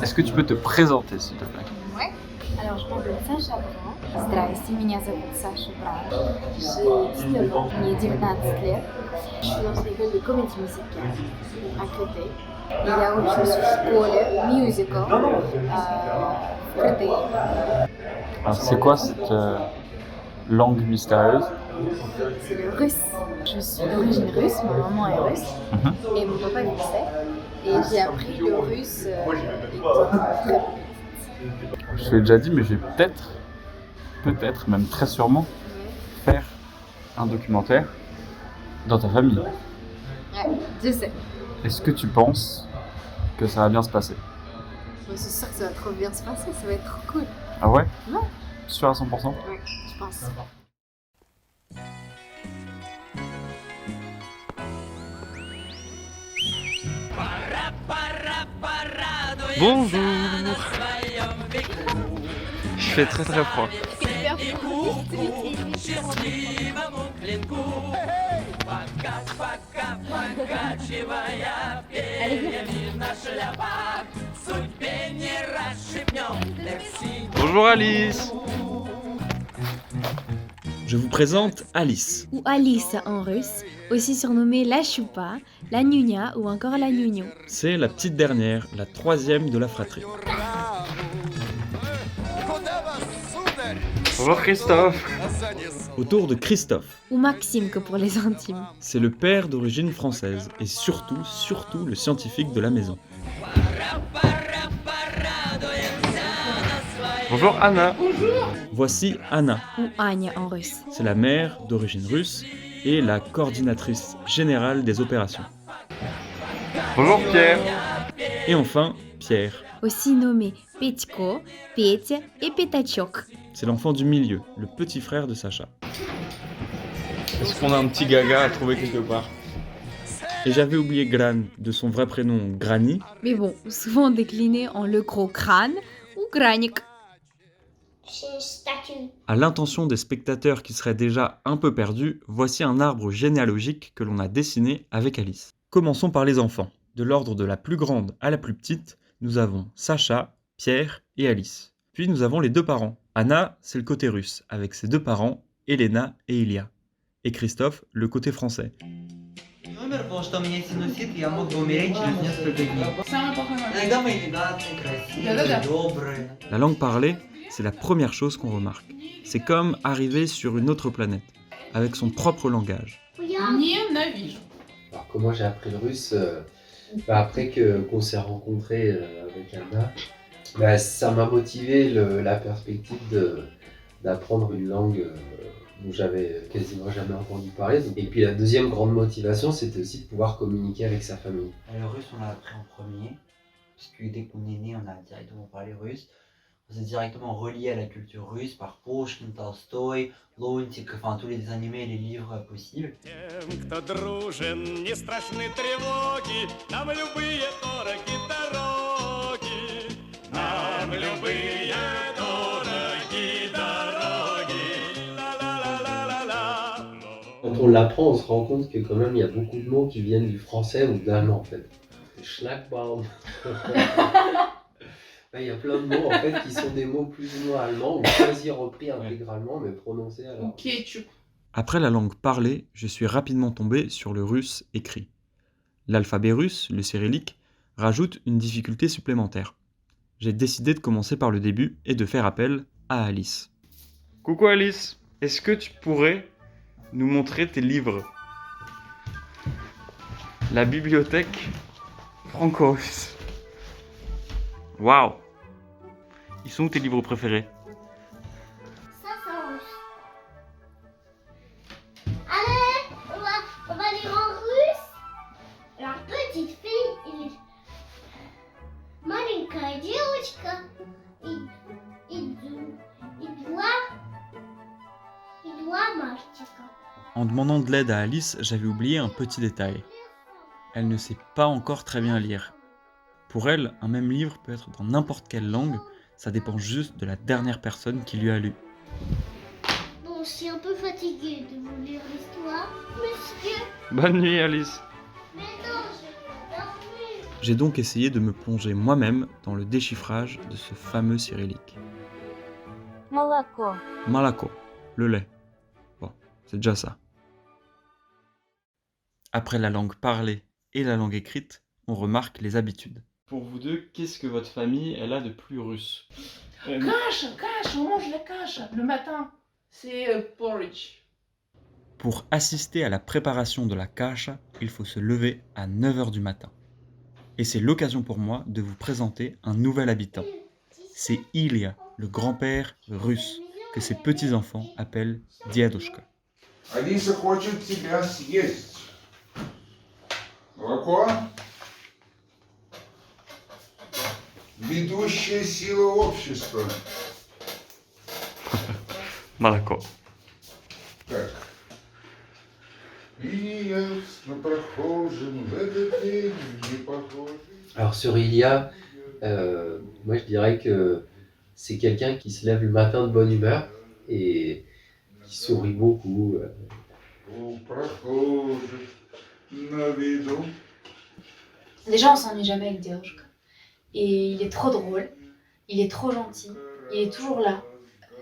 Est-ce que tu peux te présenter, s'il te plaît? Ouais. Alors, je m'appelle Sacha Бран. Здрасте, меня зовут Саша Бран. J'ai 19 ans, мне 19 лет. Je suis dans une école de comédie musicale à côté. Et я учусь в школе мюзикл в КТИ. Alors, c'est quoi cette langue mystérieuse? C'est le russe. Je suis d'origine russe, ma maman est russe et mon papa est français. Et j'ai appris le russe étant très petite. Je te l'ai déjà dit, mais je vais peut-être, même très sûrement, faire un documentaire dans ta famille. Ouais, je sais. Est-ce que tu penses que ça va bien se passer? C'est sûr que ça va trop bien se passer, ça va être trop cool. Ah ouais? Ouais. Sûr à 100%? Ouais, je pense. Bonjour. Je fais très froid. Bonjour Alice. Je vous présente Alice. Ou Alice en russe, aussi surnommée la choupa, la gnunia ou encore la gnugno. C'est la petite dernière, la troisième de la fratrie. Bonjour Christophe. Autour de Christophe. Ou Maxime que pour les intimes. C'est le père d'origine française et surtout le scientifique de la maison. Bonjour Anna. Voici Anna. Ou Anya en russe. C'est la mère d'origine russe et la coordinatrice générale des opérations. Bonjour Pierre. Et enfin, Pierre. Aussi nommé Petko, Petya et Petachok. C'est l'enfant du milieu, le petit frère de Sacha. Est-ce qu'on a un petit gaga à trouver quelque part? Et j'avais oublié Gran, de son vrai prénom Grani. Mais bon, souvent décliné en le gros crâne ou granik. À l'intention des spectateurs qui seraient déjà un peu perdus, voici un arbre généalogique que l'on a dessiné avec Alice. Commençons par les enfants. De l'ordre de la plus grande à la plus petite, nous avons Sacha, Pierre et Alice. Puis nous avons les deux parents. Anna, c'est le côté russe, avec ses deux parents, Elena et Ilia. Et Christophe, le côté français. La langue parlée, c'est la première chose qu'on remarque. C'est comme arriver sur une autre planète, avec son propre langage. Alors comment j'ai appris le russe après qu'on s'est rencontrés avec Anna, ça m'a motivé la perspective d'apprendre une langue dont j'avais quasiment jamais entendu parler. Et puis la deuxième grande motivation, c'était aussi de pouvoir communiquer avec sa famille. Le russe, on l'a appris en premier, parce que dès qu'on est né, on a directement parlé russe. On s'est directement relié à la culture russe par Pushkin, Tolstoï, Lontik, enfin tous les animés et les livres possibles. Quand on l'apprend, on se rend compte que quand même il y a beaucoup de mots qui viennent du français ou de l'allemand en fait. Schlagbaum. Il y a plein de mots en fait qui sont des mots plus ou moins allemands ou quasi repris intégralement mais prononcés à la... Après la langue parlée, je suis rapidement tombé sur le russe écrit. L'alphabet russe, le cyrillique, rajoute une difficulté supplémentaire. J'ai décidé de commencer par le début et de faire appel à Alice. Coucou Alice. Est-ce que tu pourrais nous montrer tes livres? La bibliothèque franco-russe. Waouh! Ils sont où tes livres préférés? Ça, c'est en russe. Allez, on va lire en russe. La petite fille, маленькая девочка, и два мальчика. En demandant de l'aide à Alice, j'avais oublié un petit détail. Elle ne sait pas encore très bien lire. Pour elle, un même livre peut être dans n'importe quelle langue, ça dépend juste de la dernière personne qui lui a lu. Bon, je suis un peu fatiguée de vous lire l'histoire, monsieur. Bonne nuit Alice. Mais non, je vais dormir. J'ai donc essayé de me plonger moi-même dans le déchiffrage de ce fameux cyrillique. Молоко. Malako, le lait. Bon, c'est déjà ça. Après la langue parlée et la langue écrite, on remarque les habitudes. Pour vous deux, qu'est-ce que votre famille elle a de plus russe? Cache, on mange la cache le matin. C'est porridge. Pour assister à la préparation de la kasha, il faut se lever à 9h du matin. Et c'est l'occasion pour moi de vous présenter un nouvel habitant. C'est Ilya, le grand-père russe, que ses petits-enfants appellent Diadushka. Алиса хочет тебя съесть. Молоко? Ведущая сила общества. Malako. Так. И я на прохожем в этот день не похожий. Alors sur Ilia, moi je dirais que c'est quelqu'un qui se lève le matin de bonne humeur et qui sourit beaucoup. У прохожих на виду. Déjà, on s'ennuie jamais avec Diadushka. Et il est trop drôle, il est trop gentil, il est toujours là.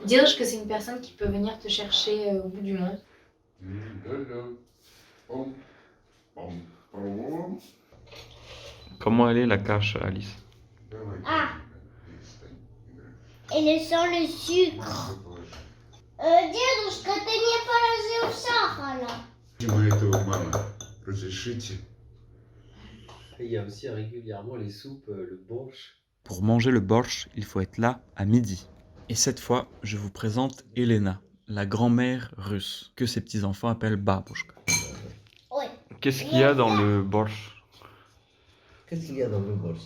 Diadushka, c'est une personne qui peut venir te chercher au bout du monde. Пом, пом, пом. Comment elle est la kasha, Alice? Ah, et le sang, le sucre. Дедушка, ты не положил сахара. Почему этого, мама? Разрешите? Et il y a aussi régulièrement les soupes, le borscht. Pour manger le borscht, il faut être là à midi. Et cette fois, je vous présente Elena, la grand-mère russe, que ses petits-enfants appellent babushka. Ой, Qu'est-ce qu'il y a dans le borscht? Qu'est-ce qu'il y a dans le borщ?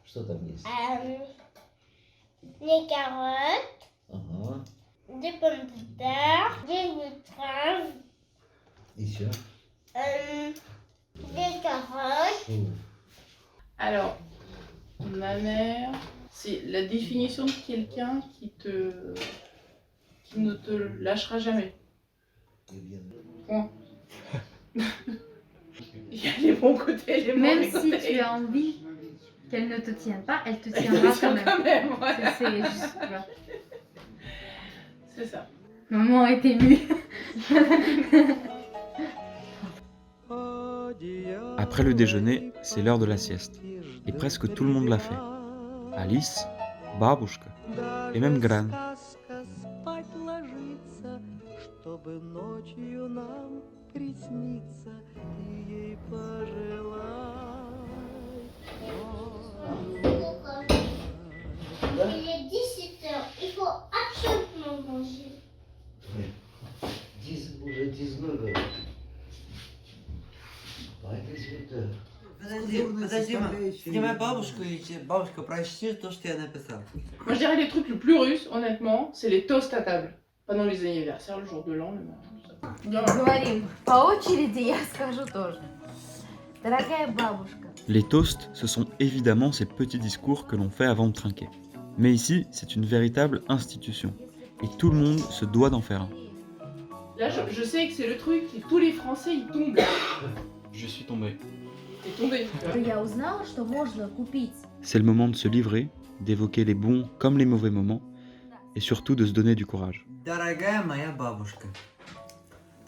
Что там есть? des carottes, Ага. des pommes de terre, des betteraves, Еще? des carottes. Alors, ma mère, c'est la définition de quelqu'un qui ne te lâchera jamais. Point. Il y a les bons côtés et les mauvais Même si côtés. tu as envie qu'elle ne te tienne pas, elle te Elle te tiendra tient quand même. ouais. C'est juste, voilà. C'est ça. Maman est émue. Après le déjeuner, c'est l'heure de la sieste. Et presque tout le monde l'a fait. Alice, babushka et même Gran. Il est 17h, il faut absolument manger. 10, уже 19. Давай 18. Подожди, где моя бабушка? Бабушка, прочти то, что я написал. Moi, je dirais les trucs les plus russes, honnêtement, c'est les toasts à table. Pendant les anniversaires, le jour de l'an, Говорим по очереди, я скажу тоже. Дорогая бабушка. Les toasts, ce sont évidemment ces petits discours que l'on fait avant de trinquer. Mais ici, c'est une véritable institution. Et tout le monde se doit d'en faire un. Là, je sais que c'est le truc, et tous les Français, ils tombent. Je suis tombé. T'es tombé. Я узнала, что можно купить. C'est le moment de se livrer, d'évoquer les bons comme les mauvais moments, et surtout de se donner du courage. Дорогая моя бабушка,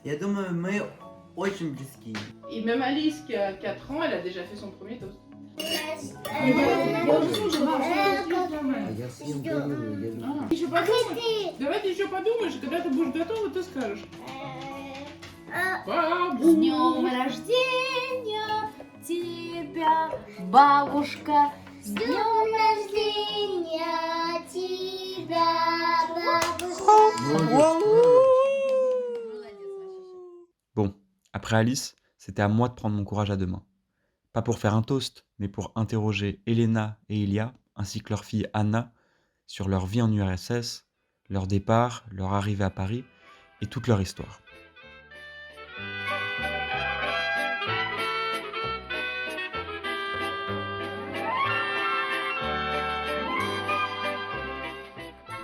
я думаю, мы очень близки. Et même Alice, qui a 4 ans, elle a déjà fait son premier toast. А я съем гориллу, я люблю. Еще подумаешь. Давай ты еще подумаешь, и когда ты будешь готова, ты скажешь. С днем рождения тебя, бабушка. С днем рождения тебя, бабушка. Bon, après Alice, c'était à moi de prendre mon courage à deux mains. Pas pour faire un toast, mais pour interroger Elena et Ilya, ainsi que leur fille Anna, sur leur vie en URSS, leur départ, leur arrivée à Paris et toute leur histoire.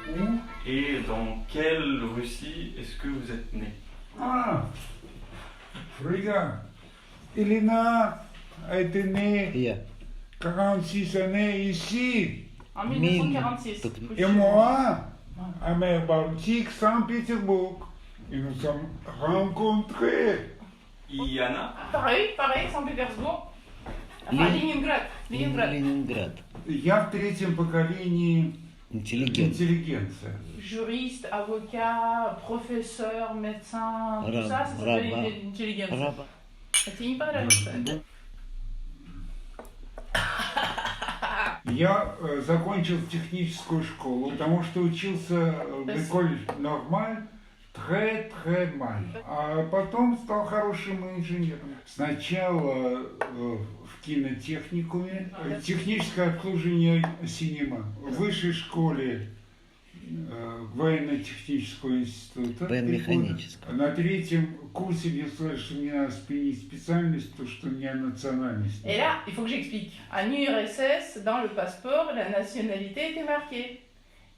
Où et dans quelle Russie est-ce que vous êtes né? А, Фрига, Елена, а это не Я. 46 années ici. En 1946. Et moi, à mer Baltique, Saint-Pétersbourg. Et nous sommes rencontrés. Yana. Pareil, Saint-Pétersbourg. Enfin, Leningrad. Ленинград. Я в третьем поколении Интеллигенция. Juriste, avocat, professeur, médecin, tout ça, ça s'appelle l'intelligence. Раба. Это не понравится. Я закончил техническую школу, потому что учился в école normale très mal. А потом стал хорошим инженером. Сначала в кинотехникуме, техническое обслуживание синема. В высшей школе военно-технического института. Военно-механического. На третьем курсе мне сказали, что мне надо сменить специальность, потому что у меня национальность. Et là, il faut que j'explique. En URSS, dans le passeport, la nationalité était marquée.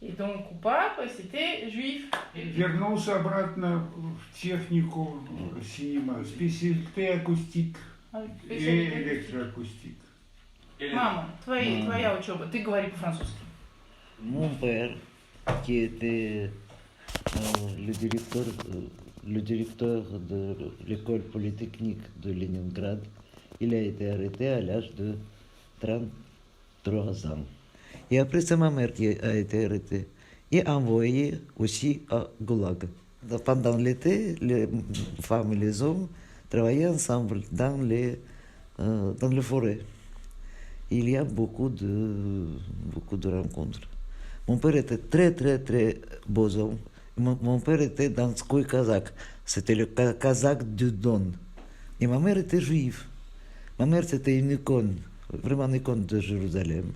Et donc, Kupap, c'était juif. Вернулся обратно в технику синема, специalité акустик и электроакустик. Мама, твоя учеба, ты говори по-французски. Mon père, qui était le directeur de l'école polytechnique de Leningrad, il a été arrêté à l'âge de 33 ans. Et après, c'est ma mère qui a été arrêtée et envoyée aussi à Goulag. Pendant l'été, les femmes et les hommes travaillaient ensemble dans les forêts. Il y a beaucoup de rencontres. Mon père était très beau homme. Mon père était dans Skoy Kazakh. C'était le Kazakh du Don. Et ma mère était juive. Ma mère, c'était une icône, vraiment une icône de Jérusalem.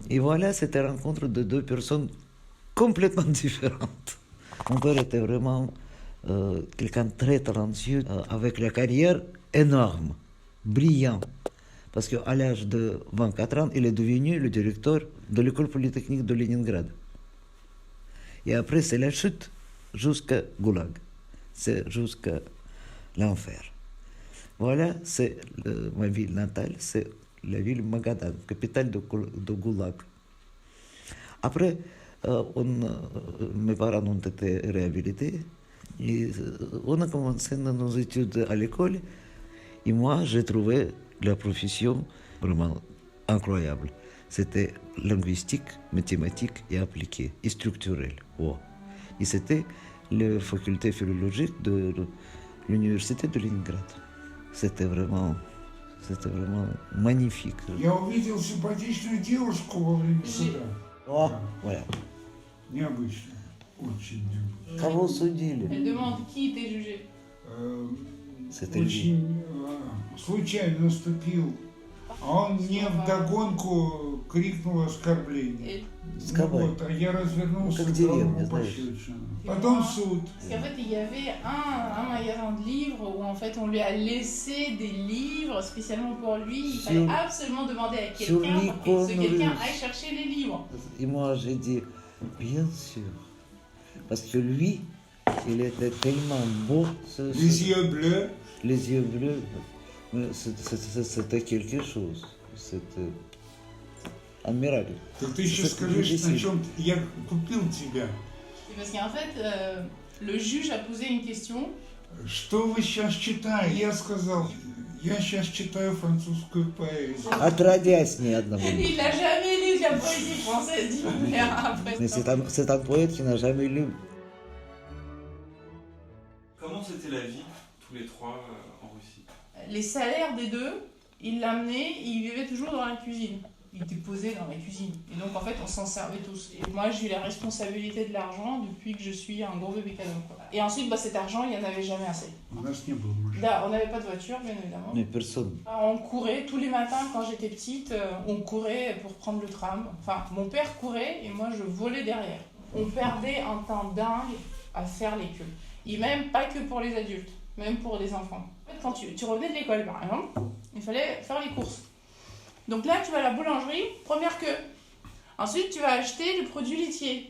Et voilà, c'était la rencontre de deux personnes complètement différentes. Mon père était vraiment quelqu'un de très talentueux, avec la carrière énorme, brillant. Parce qu'à l'âge de 24 ans, il est devenu le directeur de l'école polytechnique de Leningrad. Et après, c'est la chute jusqu'à Goulag. C'est jusqu'à l'enfer. Voilà, c'est ma ville natale, c'est la ville Magadan, capitale de Goulag. Après, mes parents ont été réhabilités. Et on a commencé nos études à l'école. Et moi, j'ai trouvé la profession vraiment incroyable. C'était linguistique, mathématique et appliquée, et structurelle. Wow. Et c'était la faculté philologique de l'université de Leningrad. C'était vraiment magnifique. Я увидел симпатичную девушку во время суда. О, voilà. Необычно. Очень необычно. Кого судили? Elle demande qui était jugé. C'était Очень случайно наступил. А он мне вдогонку крикнул оскорбление. Ну вот, а я развернулся и дал ему пощечину. Потом суд. Parce qu'en fait, il y avait un magasin de livres où en fait on lui a laissé des livres spécialement pour lui. Il fallait absolument demander à quelqu'un pour que ce quelqu'un aille chercher les livres. Et moi j'ai dit, bien sûr. Parce que lui, il était tellement beau. Les yeux bleus. Les yeux bleus. C'était quelque chose. C'était un miracle. Так ты еще скажешь, на чем я купил тебя. Parce qu'en fait, le juge a posé une question. Что вы сейчас читаете? Я сказал, я сейчас читаю французскую поэзию. Отродясь ни одного. Il n'a jamais lu la poésie française, dit mon père après. Mais c'est un poète qui n'a jamais lu. Comment c'était la vie, tous les trois, en Russie? Les salaires des deux, il l'amenait, il vivait toujours dans la cuisine. Il était posé dans la cuisine. Et donc en fait, on s'en servait tous. Et moi, j'ai eu la responsabilité de l'argent depuis que je suis un gros bébé cadeau. Et ensuite, cet argent, il n'y en avait jamais assez. On n'avait pas de voiture, bien évidemment. Mais personne. On courait tous les matins quand j'étais petite, on courait pour prendre le tram. Enfin, mon père courait et moi, je volais derrière. On perdait un temps dingue à faire les queues. Et même pas que pour les adultes, même pour les enfants. En fait, quand tu revenais de l'école, par exemple, il fallait faire les courses. Donc là, tu vas à la boulangerie, première queue. Ensuite, tu vas acheter le produit laitier.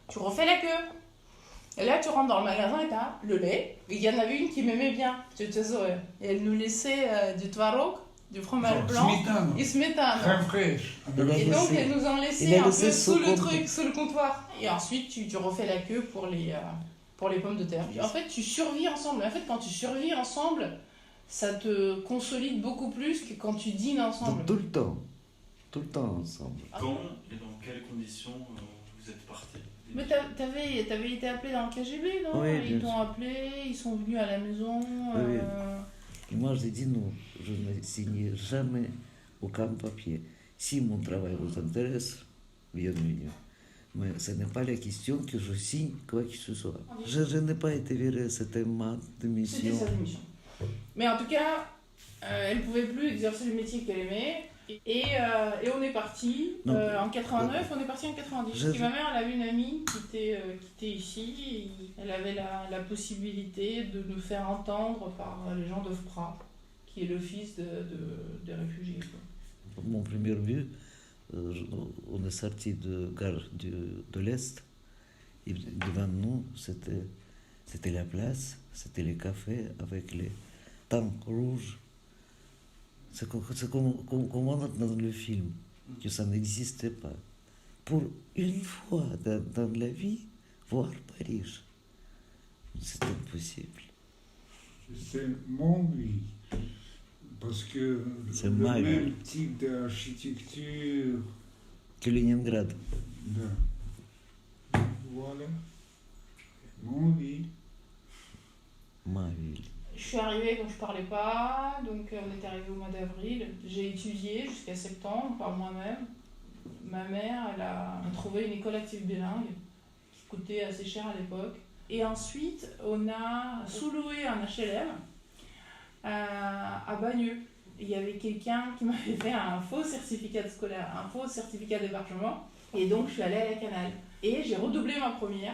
Tu refais la queue. Et là, tu rentres dans le magasin et tu as le lait. Et il y en avait une qui m'aimait bien, et elle nous laissait du tvarog, du fromage blanc et smétane. Et donc elles nous ont laissé un peu sous le comptoir. Et ensuite tu refais la queue pour les pommes de terre. Et en fait tu survis ensemble. En fait quand tu survis ensemble, ça te consolide beaucoup plus que quand tu dînes ensemble. Tout le temps ensemble. Quand et dans quelles conditions vous êtes partis? Mais t'avais été appelé dans le KGB, non? Oui, ils t'ont appelé, ils sont venus à la maison. Oui. Et moi j'ai dit non, je ne signe jamais aucun papier. Si mon travail vous intéresse, bienvenue. Mais ce n'est pas la question que je signe quoi que ce soit. Je n'ai pas été viré, c'était ma démission. C'était sa démission. Mais en tout cas, elle ne pouvait plus exercer le métier qu'elle aimait. Et on est parti en 89, on est parti en 90. Parce que ma mère, elle avait une amie qui était ici. Et elle avait la possibilité de nous faire entendre par les gens d'OFPRA, qui est l'office des réfugiés. Mon premier but, on est sorti de gare de l'Est. Et devant nous, c'était la place, c'était les cafés avec les tentes rouges. C'est comme dans le film, que ça n'existait pas. Pour une fois dans la vie, voir Paris, c'est impossible. C'est mon vie, parce que le même type d'architecture que Leningrad. Да. Voilà. Mon vie. Ma ville. Je suis arrivée, donc je parlais pas, donc on est arrivé au mois d'avril. J'ai étudié jusqu'à septembre par moi-même. Ma mère, elle a trouvé une école active bilingue qui coûtait assez cher à l'époque. Et ensuite, on a sous-loué un HLM à Bagneux. Il y avait quelqu'un qui m'avait fait un faux certificat scolaire, un faux certificat d'hébergement. Et donc, je suis allée à la Canale. Et j'ai redoublé ma première,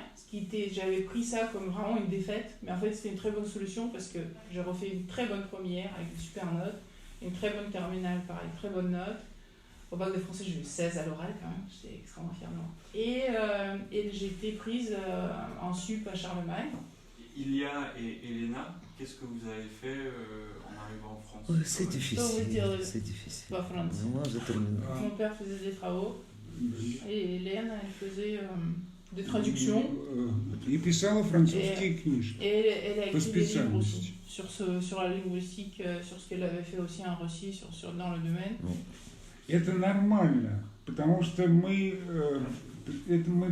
j'avais pris ça comme vraiment une défaite, mais en fait c'était une très bonne solution parce que j'ai refait une très bonne première avec des super notes, une très bonne terminale pareil, très bonne note. Au bac de français j'ai eu 16 à l'oral quand même, j'étais extrêmement fière de moi. Et j'ai été prise en sup à Charlemagne. Ilia et Elena, qu'est-ce que vous avez fait en arrivant en France? C'est difficile, c'est difficile. Moi, je termine. Mon père faisait des travaux. Et Hélène, elle faisait des traductions. И писала французские книжки. Et elle a écrit des livres aussi sur la linguistique, sur ce qu'elle avait fait aussi un récit dans le domaine. Это нормально, потому что мы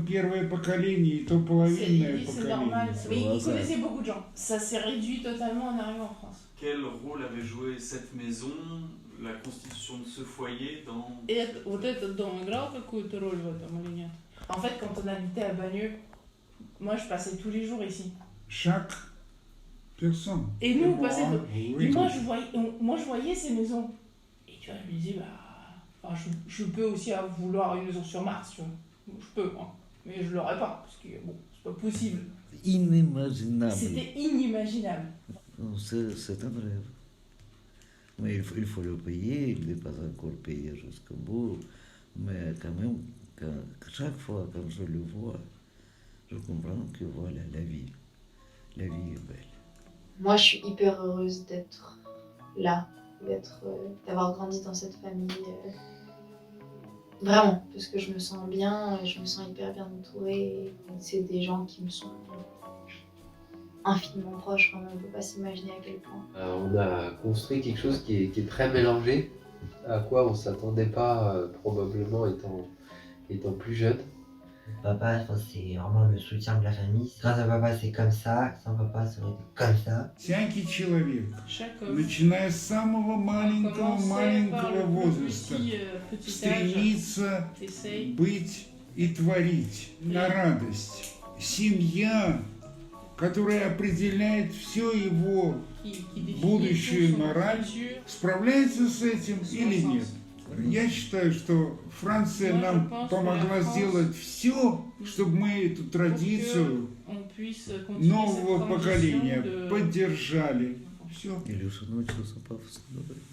первое поколение, и то половинное C'est normal, поколение. mais il connaissait beaucoup de gens. Ça s'est réduit totalement en arrivant en France. Quel rôle avait joué cette maison, la constitution de ce foyer dans... Вот этот дом играл какую-то роль в этом или нет? En fait, quand on habitait à Bagneux, moi je passais tous les jours ici. Chaque personne. Et nous, on passait... Et moi je voyais ces maisons. Et tu vois, je me disais, je peux aussi vouloir une maison sur Mars, tu vois. Je peux, hein. Mais je l'aurais pas, parce que bon, c'est pas possible. Inimaginable. C'était inimaginable. C'est un rêve. Mais il faut le payer, il n'est pas encore payé jusqu'au bout. Mais quand même, chaque fois quand je le vois, je comprends que voilà, la vie est belle. Moi, je suis hyper heureuse d'être là, d'avoir grandi dans cette famille. Vraiment, parce que je me sens bien, je me sens hyper bien entourée. C'est des gens qui me sont infiniment proches, on ne peut pas s'imaginer à quel point. On a construit quelque chose qui est très mélangé, à quoi on ne s'attendait pas probablement étant plus jeune. Papa, c'est vraiment le soutien de la famille. Grâce à papa, c'est comme ça. Sans papa, ça aurait été comme ça. Всякий человек, начиная с самого маленького возраста, стремится быть и творить на радость. Семья, которая определяет все его будущую мораль, справляется с этим или нет? Я считаю, что Франция нам помогла сделать все, чтобы мы эту традицию нового поколения поддержали. Все. Илюша научился пафосно говорить.